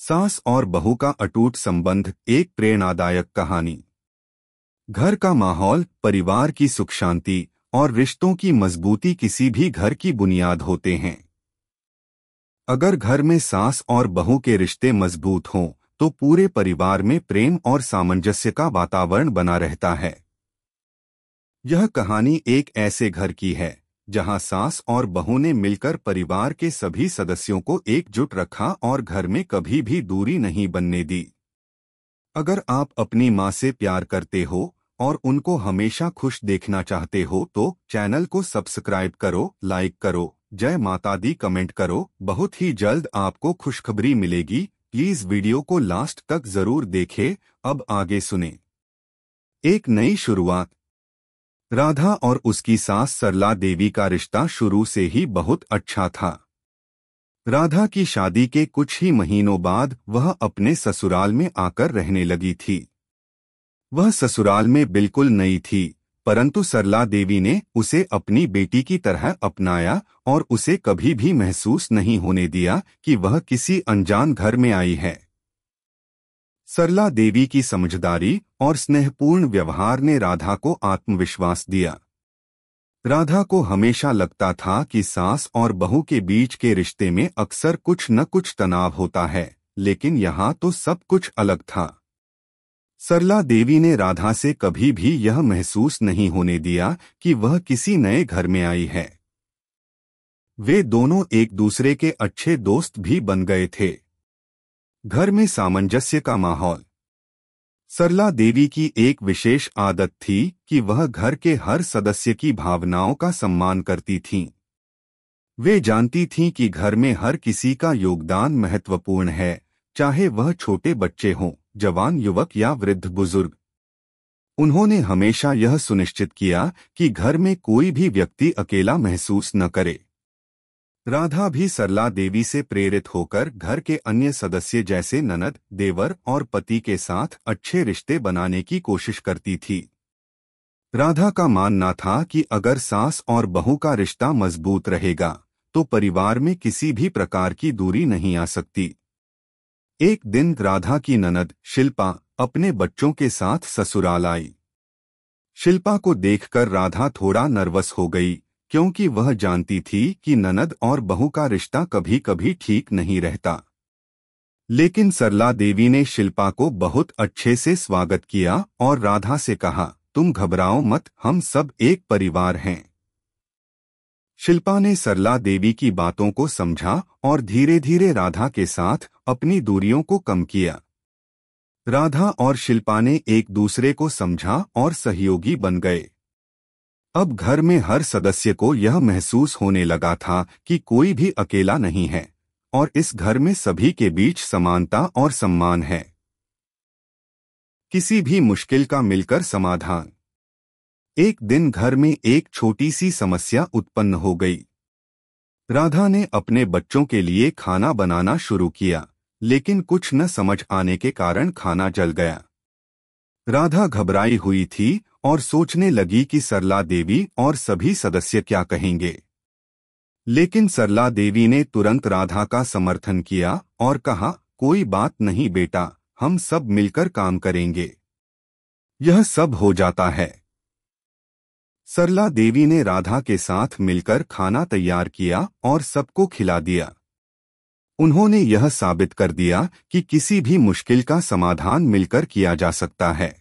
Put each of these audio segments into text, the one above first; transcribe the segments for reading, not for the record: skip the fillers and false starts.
सास और बहू का अटूट संबंध, एक प्रेरणादायक कहानी। घर का माहौल, परिवार की सुख शांति और रिश्तों की मजबूती किसी भी घर की बुनियाद होते हैं। अगर घर में सास और बहू के रिश्ते मजबूत हों तो पूरे परिवार में प्रेम और सामंजस्य का वातावरण बना रहता है। यह कहानी एक ऐसे घर की है जहां सास और बहू ने मिलकर परिवार के सभी सदस्यों को एकजुट रखा और घर में कभी भी दूरी नहीं बनने दी। अगर आप अपनी मां से प्यार करते हो और उनको हमेशा खुश देखना चाहते हो तो चैनल को सब्सक्राइब करो, लाइक करो, जय माता दी कमेंट करो। बहुत ही जल्द आपको खुशखबरी मिलेगी। प्लीज वीडियो को लास्ट तक जरूर देखें। अब आगे सुने। एक नई शुरुआत। राधा और उसकी सास सरला देवी का रिश्ता शुरू से ही बहुत अच्छा था। राधा की शादी के कुछ ही महीनों बाद वह अपने ससुराल में आकर रहने लगी थी। वह ससुराल में बिल्कुल नई थी, परंतु सरला देवी ने उसे अपनी बेटी की तरह अपनाया और उसे कभी भी महसूस नहीं होने दिया कि वह किसी अनजान घर में आई है। सरला देवी की समझदारी और स्नेहपूर्ण व्यवहार ने राधा को आत्मविश्वास दिया। राधा को हमेशा लगता था कि सास और बहू के बीच के रिश्ते में अक्सर कुछ न कुछ तनाव होता है, लेकिन यहाँ तो सब कुछ अलग था। सरला देवी ने राधा से कभी भी यह महसूस नहीं होने दिया कि वह किसी नए घर में आई है। वे दोनों एक दूसरे के अच्छे दोस्त भी बन गए थे। घर में सामंजस्य का माहौल। सरला देवी की एक विशेष आदत थी कि वह घर के हर सदस्य की भावनाओं का सम्मान करती थीं। वे जानती थीं कि घर में हर किसी का योगदान महत्वपूर्ण है, चाहे वह छोटे बच्चे हों, जवान युवक या वृद्ध बुजुर्ग। उन्होंने हमेशा यह सुनिश्चित किया कि घर में कोई भी व्यक्ति अकेला महसूस न करे। राधा भी सरला देवी से प्रेरित होकर घर के अन्य सदस्य जैसे ननद, देवर और पति के साथ अच्छे रिश्ते बनाने की कोशिश करती थी। राधा का मानना था कि अगर सास और बहू का रिश्ता मजबूत रहेगा तो परिवार में किसी भी प्रकार की दूरी नहीं आ सकती। एक दिन राधा की ननद शिल्पा अपने बच्चों के साथ ससुराल आई। शिल्पा को देखकर राधा थोड़ा नर्वस हो गई, क्योंकि वह जानती थी कि ननद और बहू का रिश्ता कभी कभी ठीक नहीं रहता। लेकिन सरला देवी ने शिल्पा को बहुत अच्छे से स्वागत किया और राधा से कहा, तुम घबराओ मत, हम सब एक परिवार हैं। शिल्पा ने सरला देवी की बातों को समझा और धीरे धीरे राधा के साथ अपनी दूरियों को कम किया। राधा और शिल्पा ने एक दूसरे को समझा और सहयोगी बन गए। अब घर में हर सदस्य को यह महसूस होने लगा था कि कोई भी अकेला नहीं है और इस घर में सभी के बीच समानता और सम्मान है। किसी भी मुश्किल का मिलकर समाधान। एक दिन घर में एक छोटी सी समस्या उत्पन्न हो गई। राधा ने अपने बच्चों के लिए खाना बनाना शुरू किया, लेकिन कुछ न समझ आने के कारण खाना जल गया। राधा घबराई हुई थी और सोचने लगी कि सरला देवी और सभी सदस्य क्या कहेंगे। लेकिन सरला देवी ने तुरंत राधा का समर्थन किया और कहा, कोई बात नहीं बेटा, हम सब मिलकर काम करेंगे, यह सब हो जाता है। सरला देवी ने राधा के साथ मिलकर खाना तैयार किया और सबको खिला दिया। उन्होंने यह साबित कर दिया कि किसी भी मुश्किल का समाधान मिलकर किया जा सकता है।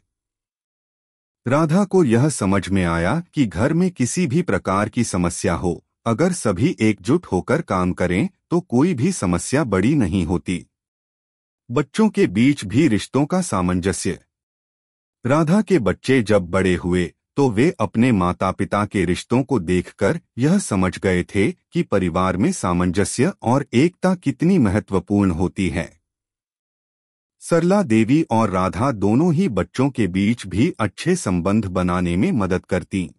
राधा को यह समझ में आया कि घर में किसी भी प्रकार की समस्या हो, अगर सभी एकजुट होकर काम करें तो कोई भी समस्या बड़ी नहीं होती। बच्चों के बीच भी रिश्तों का सामंजस्य। राधा के बच्चे जब बड़े हुए तो वे अपने माता पिता के रिश्तों को देखकर यह समझ गए थे कि परिवार में सामंजस्य और एकता कितनी महत्वपूर्ण होती है। सरला देवी और राधा दोनों ही बच्चों के बीच भी अच्छे संबंध बनाने में मदद करती।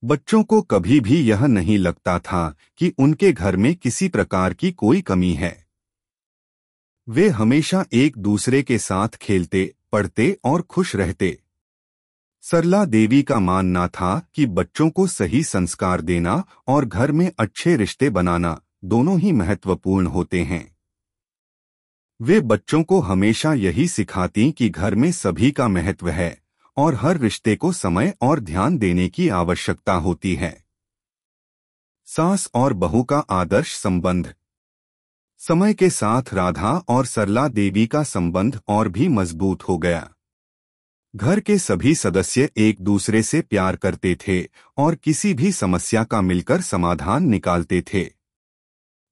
बच्चों को कभी भी यह नहीं लगता था कि उनके घर में किसी प्रकार की कोई कमी है। वे हमेशा एक दूसरे के साथ खेलते, पढ़ते और खुश रहते। सरला देवी का मानना था कि बच्चों को सही संस्कार देना और घर में अच्छे रिश्ते बनाना दोनों ही महत्वपूर्ण होते हैं। वे बच्चों को हमेशा यही सिखाती कि घर में सभी का महत्व है और हर रिश्ते को समय और ध्यान देने की आवश्यकता होती है। सास और बहू का आदर्श संबंध। समय के साथ राधा और सरला देवी का संबंध और भी मजबूत हो गया। घर के सभी सदस्य एक दूसरे से प्यार करते थे और किसी भी समस्या का मिलकर समाधान निकालते थे।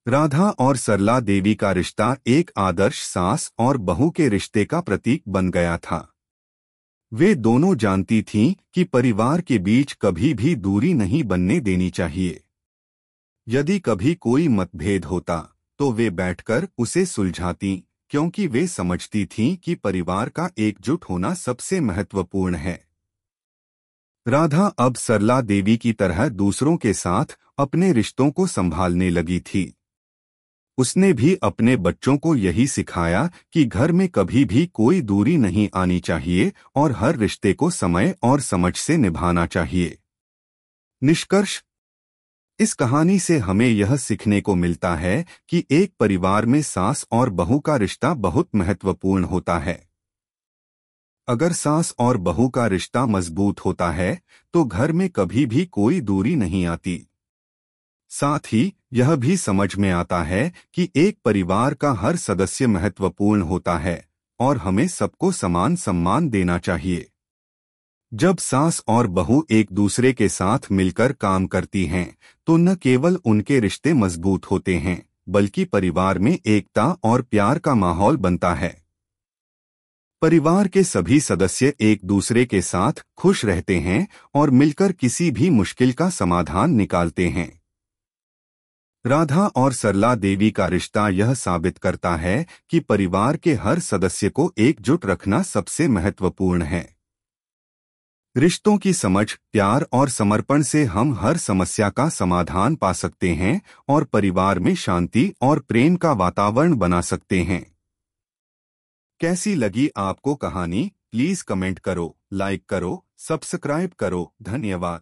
राधा और सरला देवी का रिश्ता एक आदर्श सास और बहू के रिश्ते का प्रतीक बन गया था। वे दोनों जानती थीं कि परिवार के बीच कभी भी दूरी नहीं बनने देनी चाहिए। यदि कभी कोई मतभेद होता तो वे बैठकर उसे सुलझाती, क्योंकि वे समझती थीं कि परिवार का एकजुट होना सबसे महत्वपूर्ण है। राधा अब सरला देवी की तरह दूसरों के साथ अपने रिश्तों को संभालने लगी थी। उसने भी अपने बच्चों को यही सिखाया कि घर में कभी भी कोई दूरी नहीं आनी चाहिए और हर रिश्ते को समय और समझ से निभाना चाहिए। निष्कर्ष। इस कहानी से हमें यह सीखने को मिलता है कि एक परिवार में सास और बहू का रिश्ता बहुत महत्वपूर्ण होता है। अगर सास और बहू का रिश्ता मजबूत होता है तो घर में कभी भी कोई दूरी नहीं आती। साथ ही यह भी समझ में आता है कि एक परिवार का हर सदस्य महत्वपूर्ण होता है और हमें सबको समान सम्मान देना चाहिए। जब सास और बहू एक दूसरे के साथ मिलकर काम करती हैं, तो न केवल उनके रिश्ते मजबूत होते हैं, बल्कि परिवार में एकता और प्यार का माहौल बनता है। परिवार के सभी सदस्य एक दूसरे के साथ खुश रहते हैं और मिलकर किसी भी मुश्किल का समाधान निकालते हैं। राधा और सरला देवी का रिश्ता यह साबित करता है कि परिवार के हर सदस्य को एकजुट रखना सबसे महत्वपूर्ण है। रिश्तों की समझ, प्यार और समर्पण से हम हर समस्या का समाधान पा सकते हैं और परिवार में शांति और प्रेम का वातावरण बना सकते हैं। कैसी लगी आपको कहानी? प्लीज कमेंट करो, लाइक करो, सब्सक्राइब करो। धन्यवाद।